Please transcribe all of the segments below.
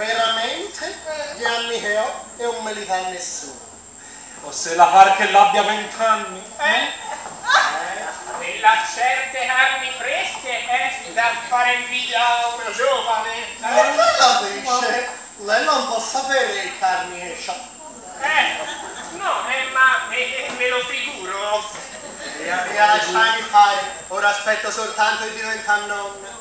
veramente gli anni che ho e non me li dà nessuno. O se la par che l'abbia 20 anni? Quella certe carni fresche, da fare invidia a uno giovane. E quello dice, lei non può sapere le carni che c'ha. No, ma me lo figuro. Via, lasciami fare, ora aspetto soltanto di diventare nonna.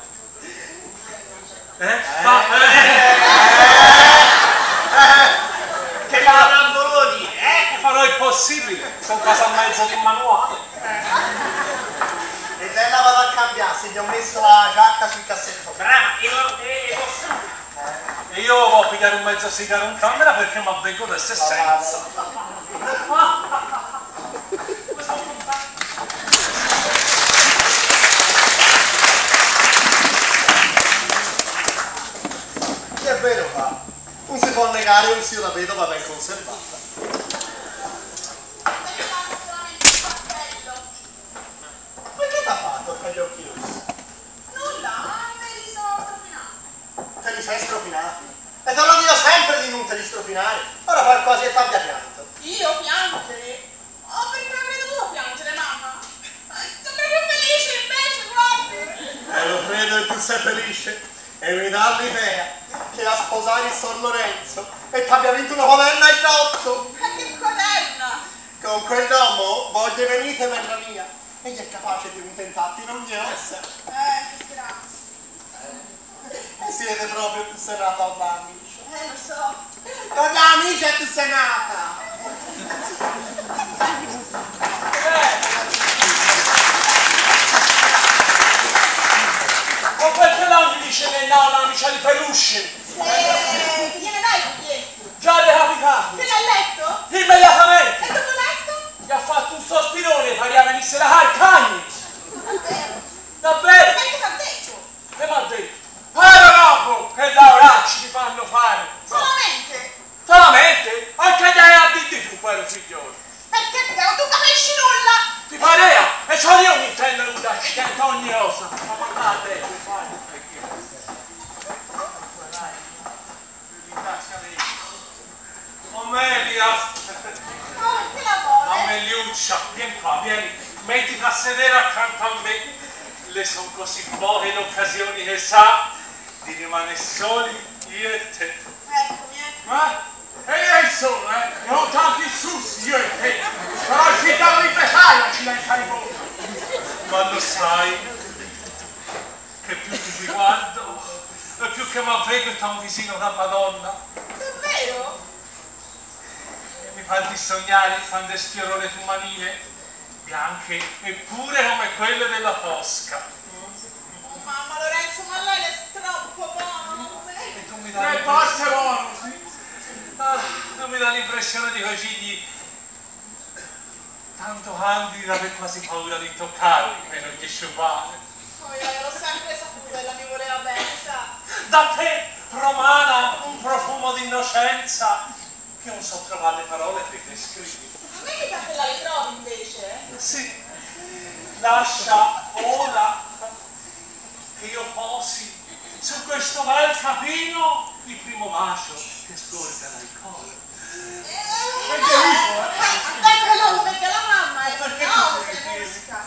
Che la volevo dire, Farò il possibile, sono casa a mezzo di manuale. E lei la vado a cambiare, se gli ho messo la giacca sul cassetto. Brava, E io voglio pigliare un mezzo sigaro in camera perché mi avvengo adesso senza. È vero, fa. Non si può negare un zio da vedova ben conservata. Ma che t'ha fatto con gli occhi rossi? Nulla, me li sono strofinati. Te li sei strofinati? E te lo dico sempre di non te li strofinare. Ora far quasi che t'abbia pianto. Io piangere? Oh, perché avrei dovuto piangere, mamma? Sono proprio felice invece, guardi. Lo credo che tu sei felice. E mi dà l'idea che a sposare il Sor Lorenzo e t'abbia vinto una quaderna in lotto. Ma che quaderna? Con quell'uomo voglio venite per la mia. Egli è capace di un tentati, non gli essere. Che grazia. E siete proprio più serrata all'amici. Lo so. Con gli amici è più senata. O perché non mi dice che no, l'amica di peluche? Che gliene dai il biglietto? Già recapitato. Che l'ha letto? Immediatamente. E dopo letto? Gli ha fatto un sospirone, paria venisse la Calcagni. Davvero? Davvero? E che t'ha detto? Che mi ha detto? Robo, che lavoracci ti fanno fare. Solamente? Solamente? Anche gli hai abiti di più, quello figliolo. Perché te non tu capisci nulla? Ti parea? E so io mi intendo un accidente ogni cosa. Ma guardate, Omelia! Che la vuole? Ameliuccia, vieni qua, vieni. Mettiti a sedere accanto a me. Le sono così poche le occasioni che sa di rimanere soli io e te. Eccomi, E insomma, ne ho tanti sussi io e te. Però il figliolo di Petaglia ci lascia in mondo. Ma lo sai che più ti guardo e più che mi avvego da un visino da Madonna. Davvero? E mi fa di sognare quando sfioro le tue manine bianche eppure come quelle della Posca. Oh, mamma Lorenzo, ma lei è troppo buono. E tu mi dai buono, sì? Non mi dà l'impressione di così tanto candida per quasi paura di toccarmi per non sciupare. Oh, io l'ho sempre saputo, ella mi voleva bene, sa. Da te promana un profumo di innocenza che non so trovare le parole per descrivere. A me mica te la ritrovi invece? Sì, lascia ora che io posi su questo bel capino il primo bacio che scorga dal collo. Ecco lo perché la mamma è Perché no, tu questa sei musica.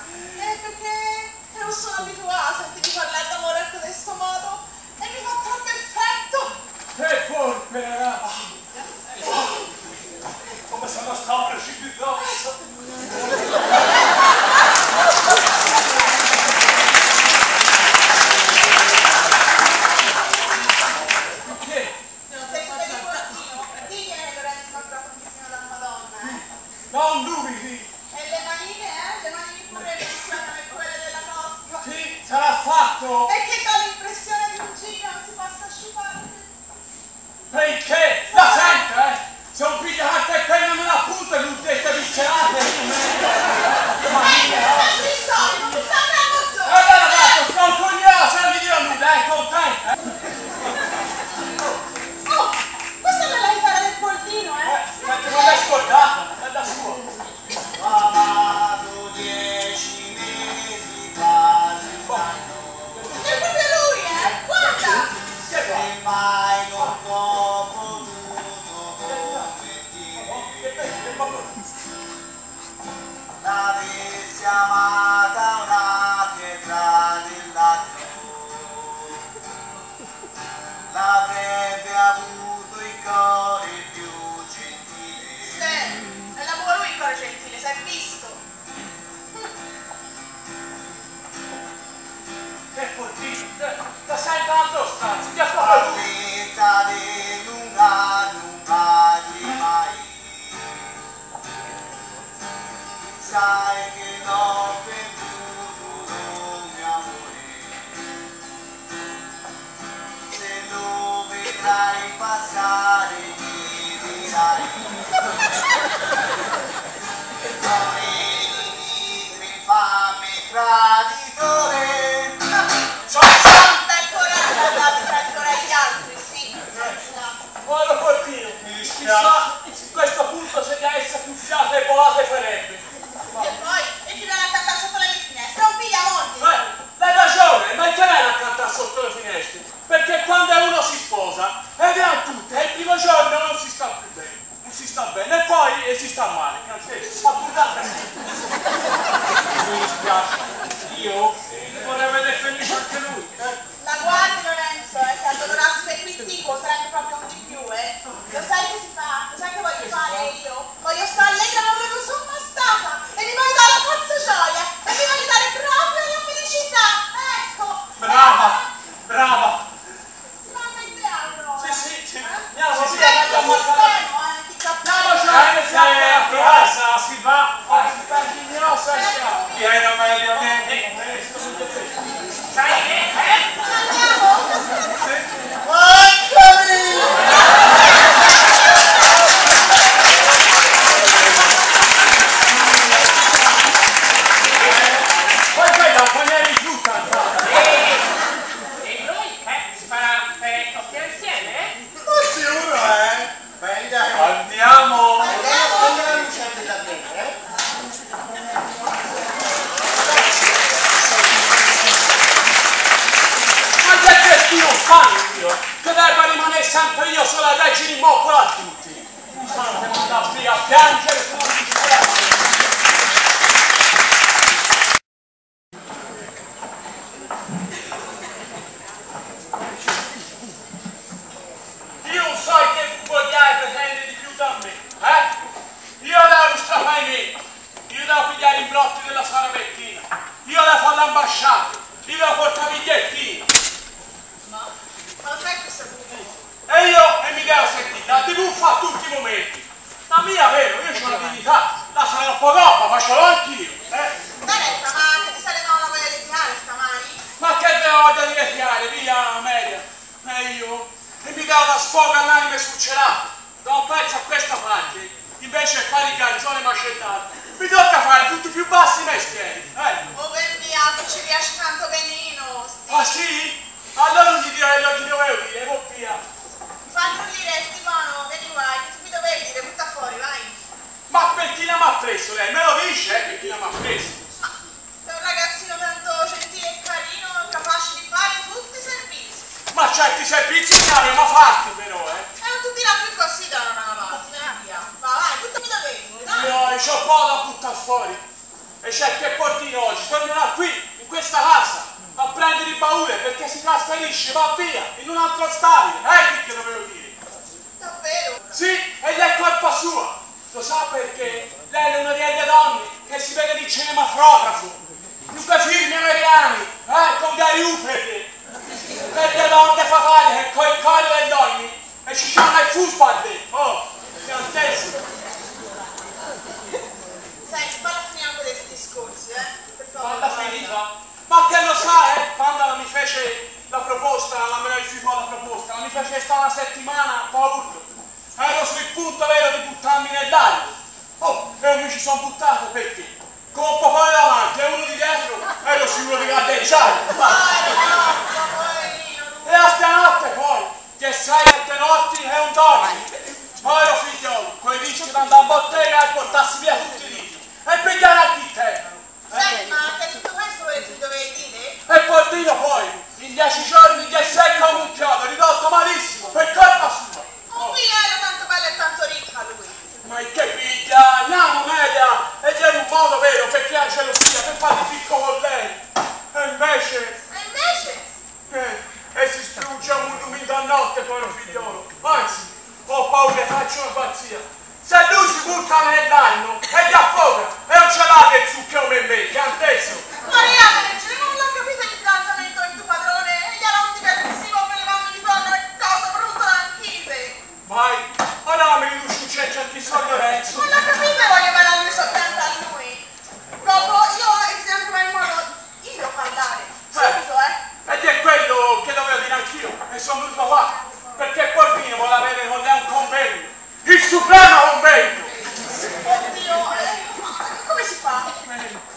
Perché non sono abituata a sentirti parlare d'amore a questo modo e mi fa troppo effetto. E porpera! Come se non sto precipitando. Non dubiti! E le manine, le manine pure insieme come quelle della Tosca. Sì, sarà fatto! E che dà l'impressione di un giro non si possa asciugare. Perché? La sente, Se un piglia carta e penna me la punta in un testa viscerate! Non mi sta bravo E allora fatto, sto un coglione, se non mi dire nulla, è contenta! Oh, questa me la ripara del bordino, Perché non l'hai scordata, è la sua! Amato 10 mesi quasi fanno. È proprio lui, guarda! Se mai non amata una pietra del lato, l'avrebbe avuto il cuore più gentile. Sì, è l'avuto lui il cuore gentile, si è visto. Che portino, da sempre altro stanza, ti ascolta La tu. vita di lunga di mai. Sai che l'ho perduto mio amore, se lo vedrai passare mi dirai come di infame traditore. Santa il coraggio andate tra il coraggio agli altri, sì. Buono portino, chissà su questo punto se ne essa più fiate e volate farebbe. E poi, e chi viene a cantare sotto le mie finestre? Non piglia molti! L'hai ragione, ma che viene a cantare sotto le finestre? Perché quando uno si sposa, ed è tutte, e il primo giorno non si sta più bene, non si sta bene, e poi si sta male. Mi dispiace, io vorrei vedere felice anche lui. La guardi Lorenzo, che addolorato per qui tipo sarebbe proprio un di più, Lo sai che si fa? Lo sai che voglio fare io? Voglio stare allegra come non sono mai stata e mi voglio dare la pazza gioia e mi voglio dare proprio la felicità, ecco! Brava, brava. Si va a teatro? Sì. Andiamo, Sì, via, andiamo a casa. ti capisco. A casa si va, si sta indignosa e si va. Vieni meglio, vieni. E noi si farà coppia insieme? Ma sicuro, venga. Andiamo. Andiamo la luce da bene, Ma che tu non fai io? Che debba rimanere sempre io solo a leggere in moccola a tutti. Mi fanno che manda via a piangere se non mi dispiace. Io non so che vogliai pretendere di più da me, Io devo strafare me, io devo pigliare i brotti della Sara Bettina, io devo fare l'ambasciata, io devo portare bigliettini. Ma lo sai che sei tu? E io mi devo sentire, la devo fare tutti i momenti. La mia, vero, io ho una dignità, la sarò un po' troppa, ma ce l'ho anch'io, Daletta, ma che ti sei levato una voglia di tirare stamani? Ma che devo voglia di retirare, via Amelia? E io? E mi devo da sfogo all'anima sfuccerata, da un pezzo a questa parte, invece di fare i canzoni macellati. Mi tocca fare tutti i più bassi mestieri, Oh, per via, che ci riesci tanto benino, sti. Ah sì? Allora non gli direi quello che dovevo dire, oh via. Fanno dire, Stefano, vieni qua, che tu mi dovevi dire, butta fuori, vai. Ma Bettina mi ha preso lei, me lo dice, Bettina mi ha preso. Ma sei un ragazzino tanto gentile e carino, capace di fare tutti i servizi. Ma certi servizi ne abbiamo fatti però, E non tu dirà più così da una parte, via. Vai, tutto mi dovevi, dai. Io c'ho un po' da buttare fuori. E c'è che portino oggi, tornerà qui, in questa casa, a prendere i baule perché si trasferisce, va via, in un altro stadio. Che dovevo dire. Davvero? Sì, ed è colpa sua. Lo sa perché? Lei è una di quelle donne che si vede di cinematografo. In quei film americani, con Gary Hooper. Quelle donne fatali che con il cuore delle donne e ci chiamano il football. Oh, piantesimo. Sai, spalla finire anche questi discorsi, per favore. Quando finita? Ma che lo sa, quando mi fece la proposta, me la rifiutò la proposta, mi fece stare una settimana a paura. Ero sul punto vero di buttarmi nell'aria. Oh, e mi ci sono buttato perché? Con un popolo davanti e uno di dietro, ero sicuro di galleggiare. E a stanotte poi, che sai che notti è un dormi. Povero figliolo, con i rischi di andare a bottega e portarsi via tutti i liti. E pigliare anche te. Senti, ma che tutto questo ti dovevi dire? E Portino poi, in 10 giorni gli è secco come un chiodo, ridotto malissimo, per colpa sua. Oh, via, era tanto bello e tanto ricca lui. Ma che piglia, andiamo media, e c'è un modo vero per creare gelosia povero figliolo. Anzi, ho paura che faccia una pazzia. Se lui si butta nell'anno e gli affoga e non ce l'ha che zucchero come me, che ha inteso? Maria, non l'ho capito il fidanzamento del tuo padrone e gli era un diversivo per le mamme di donna e cosa brutto l'anchise. Vai, ora mi riduce un ceccio a chi sono Lorenzo. Non l'ho capito e voglio parlare a lui soltanto a lui. Dopo io bisogna trovare il modo io devo parlare. Subito, Ed è quello che dovevo dire anch'io e sono venuto qua. Perché Polpino vuole avere con lei un convegno. Il supremo convegno. Oddio, come si fa?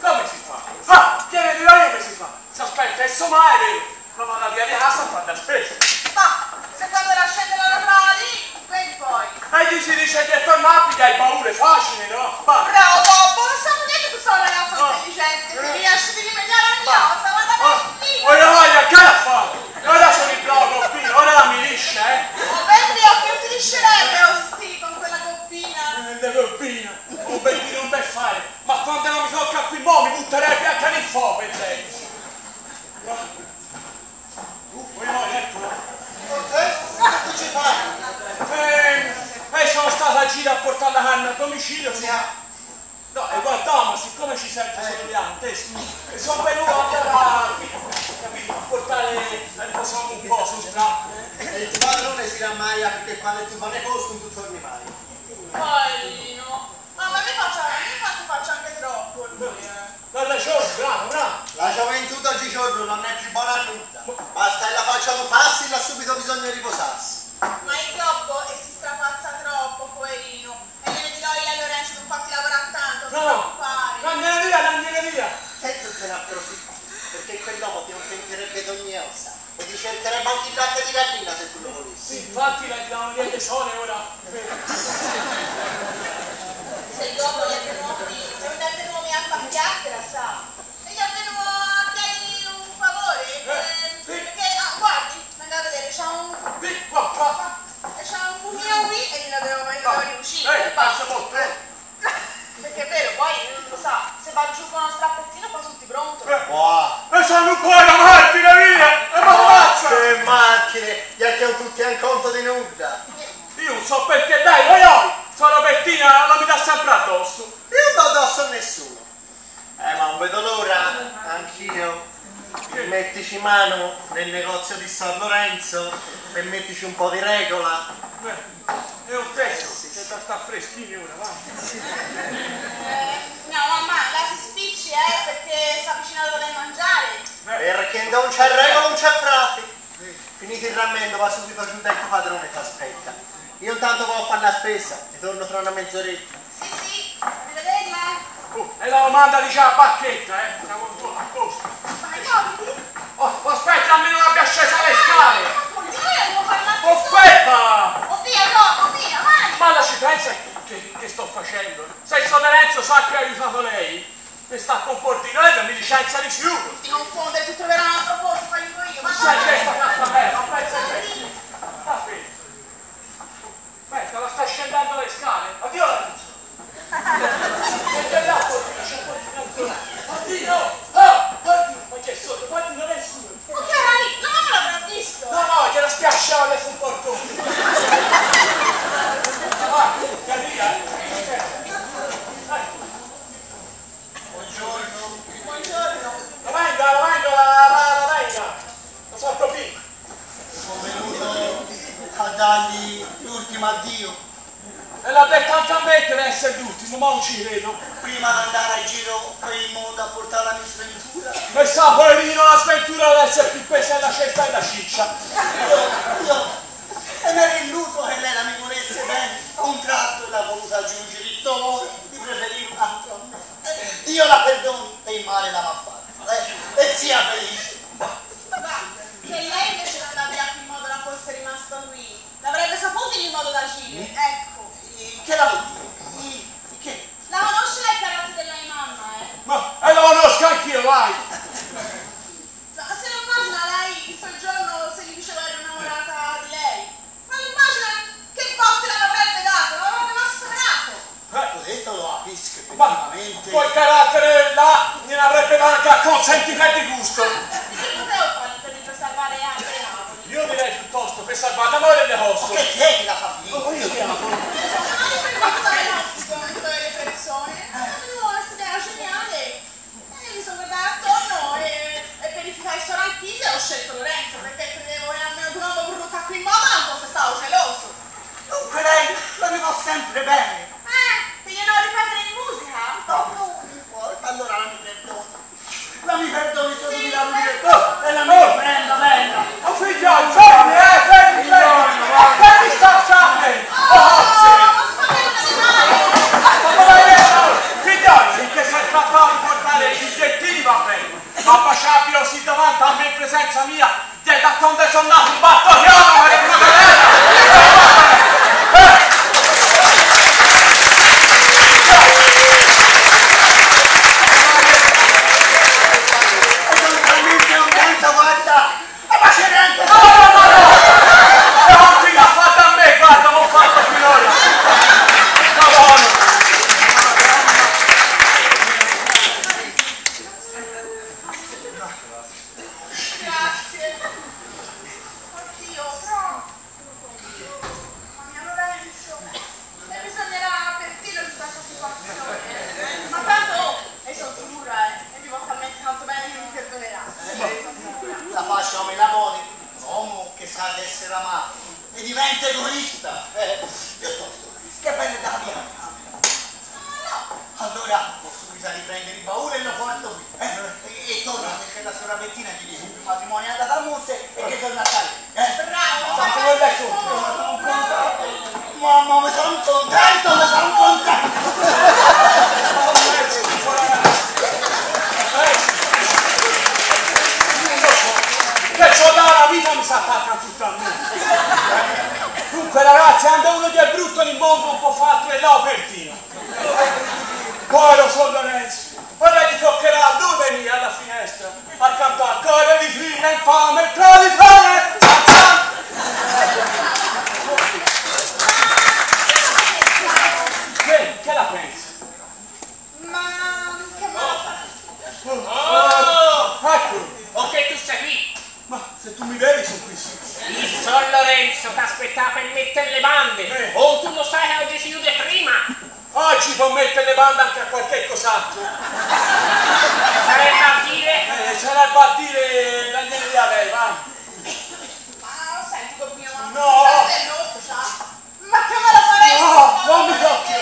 Come si fa? Ah, tiene di io che si fa. Si aspetta il somare, vero? Lo vado a via di casa a fare la spesa. Ma se quando la scende la lavorava lì, vedi poi. E gli si dice che tornare che hai paura, è facile, no? Va. Bravo, Bobo, lo sanno che tu sei un ragazzo intelligente, che riesci a rimediare ogni cosa, ma da lì. Voglio, che l'ha fatto? Ora sono il bravo coppino, ora la milisce, Oh, vedi, che utilizzerebbe Osti con quella coppina. La coppina, un bel dire, un bel fare. Ma quando non mi tocca qui mo, mi butterebbe anche nel fuoco per lei. Eccolo. Che ci fai? Sono stato a giro a portare la canna al domicilio. No, e guarda, ma siccome ci sento sorvegliante, sono venuto a portare il riposone un po' sul strappo. E il tuo padrone si rammaia perché quando tu fai costo non tu torni mai. Poverino. Ma mi faccio anche troppo lui, Guarda, bravo. La gioventù oggigiorno non è più buona a nulla. Basta che la facciano passi e ha subito bisogno di riposarsi. Ma è troppo e si strapazza troppo, poverino. E gliene dirò io a Lorenzo, non fatti lavorare tanto, non preoccupare. Non gliene via. E tu te ne approfitti, perché quell'uomo ti contenterebbe di ogni ossa. E ti cercherebbe anche il latte di gallina se tu lo volessi. Sì, infatti la diamo via le sole ora. Se dopo gli è venuto a far chiacchiera, sa. E gli è venuto a chiedergli un favore. Perché, guardi, andate a vedere, c'ha un buchino qui e glielo devo riuscire. Passa molto. Perché è vero, poi lo sa, se va giù con uno strappettino poi tutti pronti. Wow! E sono un po' la macchina via! E m'ammazza! Che macchine! Gli altri tutti a conto di nulla! Io non so perché, dai, oi! Sono Bettina, non mi dà sempre addosso! Io non do addosso a nessuno! Ma non vedo l'ora, anch'io, di mettici mano nel negozio di San Lorenzo e mettici un po' di regola. È un testo, che sta freschino ora, va! No, mamma, la si spicci, perché sta vicino all'ora di mangiare. Perché non c'è regola, non c'è frate. Finito il rammendo, va subito giù dal tuo padrone che aspetta. Io intanto vado a fare la spesa, ritorno tra una mezz'oretta. Sì, arrivederla. E la domanda dice la bacchetta, siamo a posto. Ma ricordi? Aspetta, almeno abbia scesa le scale! Io devo fare la Offetta! via, vai! Ma la ci pensa che sto facendo? Se il Lorenzo sa che ha aiutato lei, mi sta con Portinello e mi licenzia di sicuro. Ti confondere, tu troverai un altro posto, fai io. Ma Sai che sta cappella, non pensa a me. Sta fermo. Aspetta, la sta scendendo le scale. Addio Lorenzo. Sente là, Portino, c'è Portino ancora. Portino! Portino! Ma che è sotto? Portino non è su. Ma che era lì? La mamma l'avrà visto. No, gliela spiasciava sul portone. Che arriva, Buongiorno. La venga. Lo so proprio. Sono venuto a dargli l'ultimo addio. E l'ha detto anche a me che deve essere l'ultimo, ma non ci credo. Prima di andare a giro per il mondo a portare la mia sventura. E sa, poverino, la sventura deve essere più pesa della cesta e la ciccia. Io e mi ero illuso che lei la mi volesse bene. A un tratto l'ha voluta aggiungere il dolore di preferire un altro a me. Dio la perdoni e il male la va fatta. E sia felice. Va, se lei invece non andava via in modo la fosse rimasto lui, l'avrebbe saputo il modo d'agire, ecco. Che la vuol dire? Che? La conosce lei il carattere della mia mamma, Ma lo conosco anch'io, vai! Ma se non immagina lei quel giorno se gli diceva ero innamorata di lei? Ma immagina che botte l'avrebbe dato, l'avrebbe massacrato! Questo lo capisco Ma effettivamente. quel carattere là ne avrebbe dato anche a consentimento di gusto. Che poteva fare per salvare anche Napoli? Io direi piuttosto per salvata, ma le costo. Che te la fa finire? Ma io le persone, una strada geniale. E mi sono guardata attorno e verificai solo anch'io e ho scelto Lorenzo perché credevo che almeno un uomo brutto qui in moda non fosse stato geloso. Dunque lei la mi fa sempre bene. Ti glielo ripetere in musica? No, non importa, allora la mi perdoni. La mi perdoni se tu mi la diretto e la mi prenda, venga. Oh figliolo, fermi, fermi, sta sempre. Figliolo, finché sei trattato di portare i bigliettini va bene. Ma baciarvelo sì davanti a me in presenza mia, da quando sono nato un battogliato, ma che Dunque ragazzi, quando uno che è brutto nel mondo non può fare altro che l'opertino. Poi lo so Lorenzo, ora gli toccherà a lui venire alla finestra a cantare cuore di fine, infame, tradizione, che la pensi? Ma che male? Ecco. O che tu sei qui? Ma se tu mi vedi sono qui sì. Il Son Lorenzo ti aspettava per mettere le bande. O tu lo sai che oggi si chiude prima? Oggi può mettere le bande anche a qualche cos'altro. Sarebbe a dire? Sarebbe a dire la gliene di lei, vai. Ma senti col mio mamma. No. Ma che me lo faresti? No, non mi tocchi.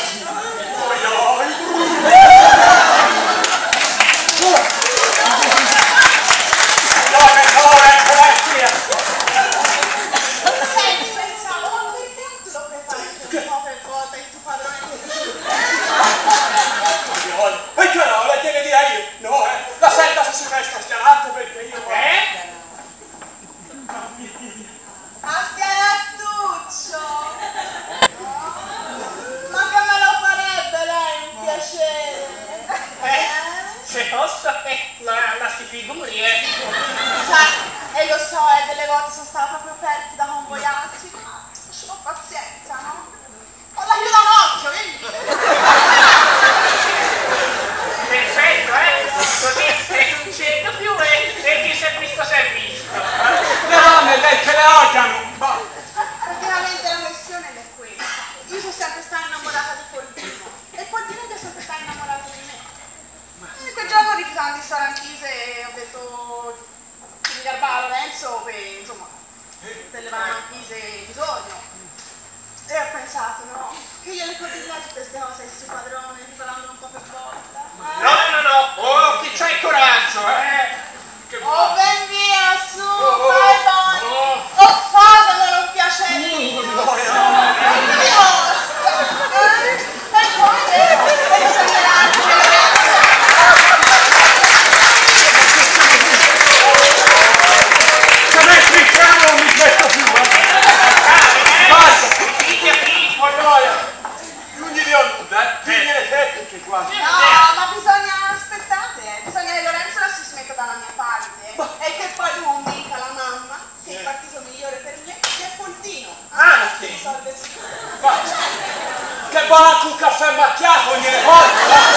Senti, pensavo, ma perché non te lo prepari un po' per volta il tuo padrone che E che no, la gliene direi io. No, la senta se si resta stianatto perché io... Astianattuccio! Ma che me lo farebbe lei un piacere? Se posso, la si figuri, Sai, e lo so, delle volte sono stata proprio aperta da convogliarci, ma ci ho pazienza, no? Ho la chiudo un occhio, vedi? Perfetto, così non c'è più e chi si è visto si è visto. Le donne, lei che le odiano. Praticamente la questione è questa. Io sono sempre stata innamorata di Polvino e Polvino è sempre stata innamorata di me. E quel giorno rifiutando di stare anch'ise ho detto che mi garbava Lorenzo per, insomma, per levare anch'ise bisogno. E ho pensato, no, che io le condivido tutte queste cose ai suoi padrone, riparandono un po' per volta. No, oh, chi c'ha il coraggio, Che Oh, ben via, su, vai, vai! Oh, fatemelo un piacerino! E poi bisognerà anche Se me spicchiamo non mi metto più, basta! Non gli do nulla, digliene te perché qua. No, ma bisogna aspettate, bisogna che Lorenzo adesso si metta dalla mia parte e che poi non dica alla mamma che il partito migliore per me è Polvino. Anzi, Risolve subito. Che buono anche un caffè macchiato, gliene porto!